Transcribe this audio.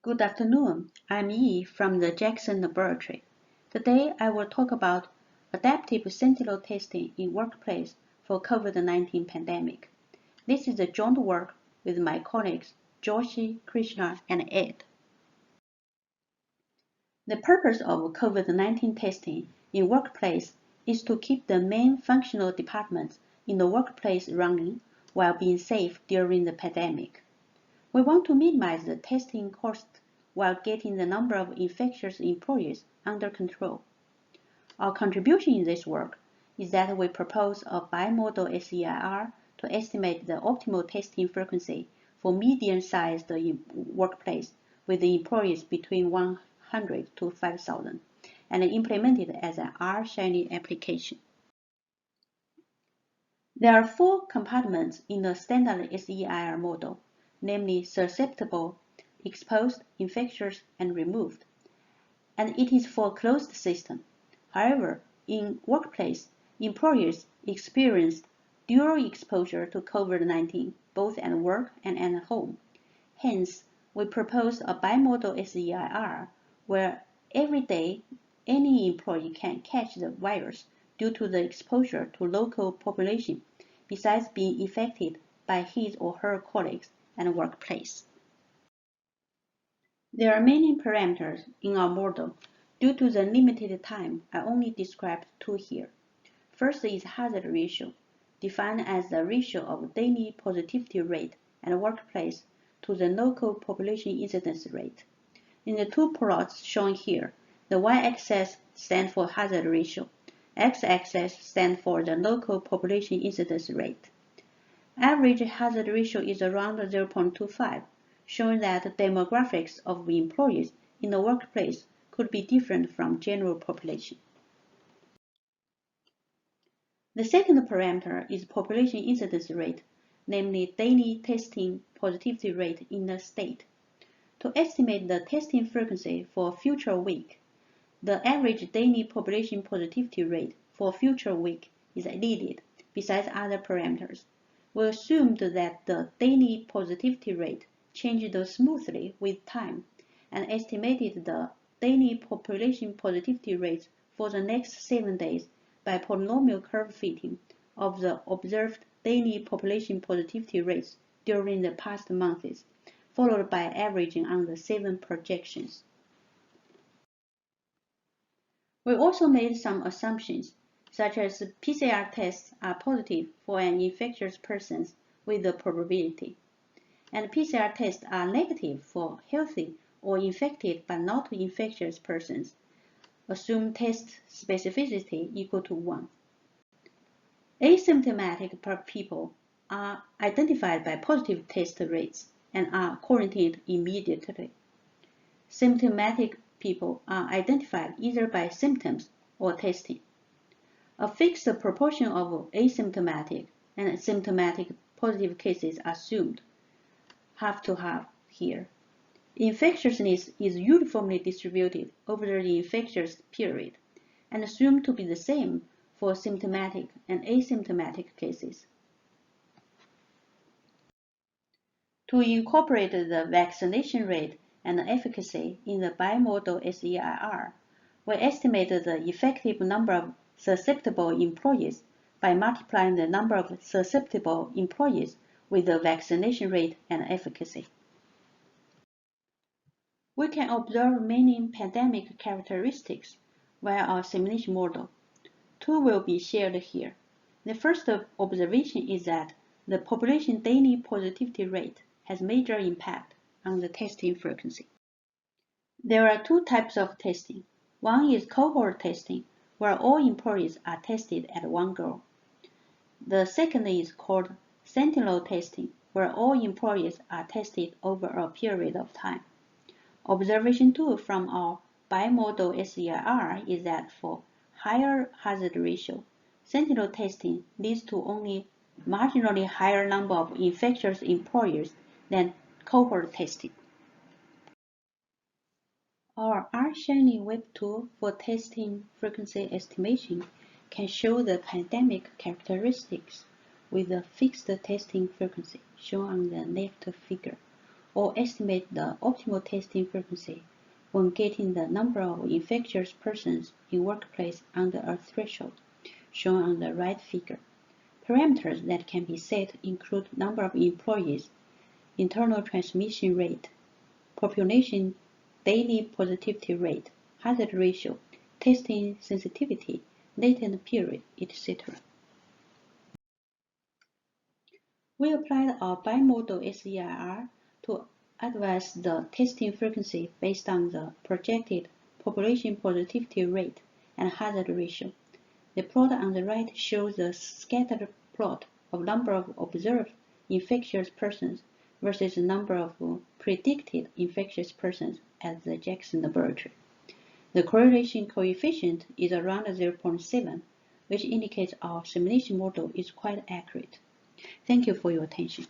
Good afternoon. I'm Yi from the Jackson Laboratory. Today I will talk about adaptive sentinel testing in workplace for COVID-19 pandemic. This is a joint work with my colleagues Joshi, Krishna, and Ed. The purpose of COVID-19 testing in workplace is to keep the main functional departments in the workplace running while being safe during the pandemic. We want to minimize the testing cost while getting the number of infectious employees under control. Our contribution in this work is that we propose a bi-modal SEIR to estimate the optimal testing frequency for medium-sized workplace with the employees between 100 to 5,000 and implement it as an R-Shiny application. There are 4 compartments in the standard SEIR model, namely susceptible, exposed, infectious, and removed, and it is for a closed system. However, in workplace, employers experience dual exposure to COVID-19, both at work and at home. Hence, we propose a bi-modal SEIR where every day any employee can catch the virus due to the exposure to local population, besides being infected by his or her colleagues and workplace. There are many parameters in our model. Due to the limited time, I only described 2 here. First is hazard ratio, defined as the ratio of daily positivity rate at a workplace to the local population incidence rate. In the 2 plots shown here, the y-axis stands for hazard ratio, x-axis stands for the local population incidence rate. Average hazard ratio is around 0.25, showing that the demographics of employees in the workplace could be different from general population. The second parameter is population incidence rate, namely daily testing positivity rate in the state. To estimate the testing frequency for a future week, the average daily population positivity rate for a future week is needed, besides other parameters. We assumed that the daily positivity rate changed smoothly with time and estimated the daily population positivity rates for the next 7 days by polynomial curve fitting of the observed daily population positivity rates during the past months, followed by averaging on the 7 projections. We also made some assumptions, such as PCR tests are positive for an infectious person with the probability, and PCR tests are negative for healthy or infected but not infectious persons. Assume test specificity equal to 1. Asymptomatic people are identified by positive test rates and are quarantined immediately. Symptomatic people are identified either by symptoms or testing. A fixed proportion of asymptomatic and symptomatic positive cases assumed, half to half here. Infectiousness is uniformly distributed over the infectious period and assumed to be the same for symptomatic and asymptomatic cases. To incorporate the vaccination rate and efficacy in the bi-modal SEIR, we estimated the effective number of susceptible employees by multiplying the number of susceptible employees with the vaccination rate and efficacy. We can observe many pandemic characteristics via our simulation model. 2 will be shared here. The first observation is that the population daily positivity rate has major impact on the testing frequency. There are 2 types of testing. One is cohort testing, where all employees are tested at one go. The second is called sentinel testing, where all employees are tested over a period of time. Observation 2 from our bi-modal SEIR is that for higher hazard ratio, sentinel testing leads to only marginally higher number of infectious employees than cohort testing. Our R-Shiny web tool for testing frequency estimation can show the pandemic characteristics with a fixed testing frequency shown on the left figure, or estimate the optimal testing frequency when getting the number of infectious persons in workplace under a threshold, shown on the right figure. Parameters that can be set include number of employees, internal transmission rate, population daily positivity rate, hazard ratio, testing sensitivity, latent period, etc. We applied our bi-modal SEIR to advise the testing frequency based on the projected population positivity rate and hazard ratio. The plot on the right shows the scattered plot of number of observed infectious persons versus the number of predicted infectious persons at the Jackson Laboratory. The correlation coefficient is around 0.7, which indicates our simulation model is quite accurate. Thank you for your attention.